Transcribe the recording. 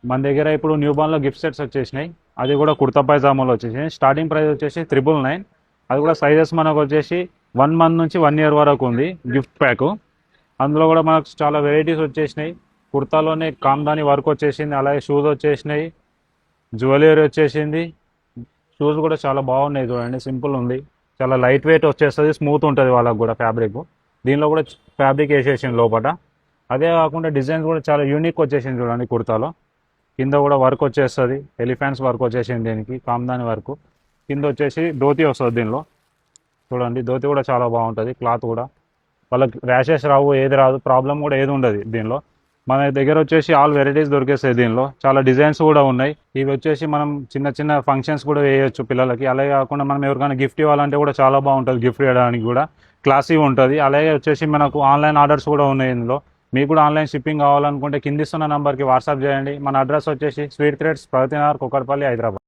మన దగ్గర ఇప్పుడు న్యూ బార్న్లో గిఫ్ట్ సెట్స్ వచ్చేసినాయి. అది కూడా కుర్తా పైజామాలో వచ్చేసినాయి. స్టార్టింగ్ ప్రైస్ వచ్చేసి 999. అది కూడా సైజెస్ మనకు వచ్చేసి 1 month నుంచి 1 year వరకు ఉంది గిఫ్ట్ ప్యాక్. అందులో కూడా మనకు చాలా వెరైటీస్ వచ్చేసినాయి. కుర్తాలోనే కామ్దాని వర్క్ వచ్చేసింది, అలాగే షూస్ వచ్చేసినాయి, జ్యువెలరీ వచ్చేసింది. షూస్ కూడా చాలా బాగున్నాయి చూడండి, సింపుల్ ఉంది, చాలా లైట్ వెయిట్ వచ్చేస్తుంది, స్మూత్ ఉంటుంది వాళ్ళకు కూడా ఫ్యాబ్రిక్. దీనిలో కూడా ఫ్యాబ్రిక్ వేసేసింది లోపల. అదే కాకుండా డిజైన్స్ కూడా చాలా యూనిక్ వచ్చేసింది చూడండి. కుర్తాలో కింద కూడా వర్క్ వచ్చేస్తుంది, ఎలిఫెంట్స్ వర్క్ వచ్చేసింది, దీనికి కామ్దాని వర్క్. కింద వచ్చేసి ధోతి వస్తుంది దీనిలో చూడండి. ధోతి కూడా చాలా బాగుంటుంది, క్లాత్ కూడా వాళ్ళకి ర్యాషెస్ రావు, ఏది రాదు, ప్రాబ్లం కూడా ఏది ఉండదు దీనిలో. మన దగ్గర వచ్చేసి ఆల్ వెరైటీస్ దొరికేస్తాయి దీనిలో. చాలా డిజైన్స్ కూడా ఉన్నాయి. ఇవి వచ్చేసి మనం చిన్న చిన్న ఫంక్షన్స్ కూడా వేయొచ్చు పిల్లలకి. అలాగే కాకుండా మనం ఎవరికైనా గిఫ్ట్ ఇవ్వాలంటే కూడా చాలా బాగుంటుంది, గిఫ్ట్ ఇవ్వడానికి కూడా క్లాసీ ఉంటుంది. అలాగే వచ్చేసి మనకు ఆన్లైన్ ఆర్డర్స్ కూడా ఉన్నాయి ఇందులో. మీకు కూడా ఆన్లైన్ షిప్పింగ్ కావాలనుకుంటే కిందిస్తున్న నెంబర్కి వాట్సాప్ చేయండి. మన అడ్రస్ వచ్చేసి స్వీట్ థ్రెడ్స్, ప్రగతి నగర్, కూకట్పల్లి, హైదరాబాద్.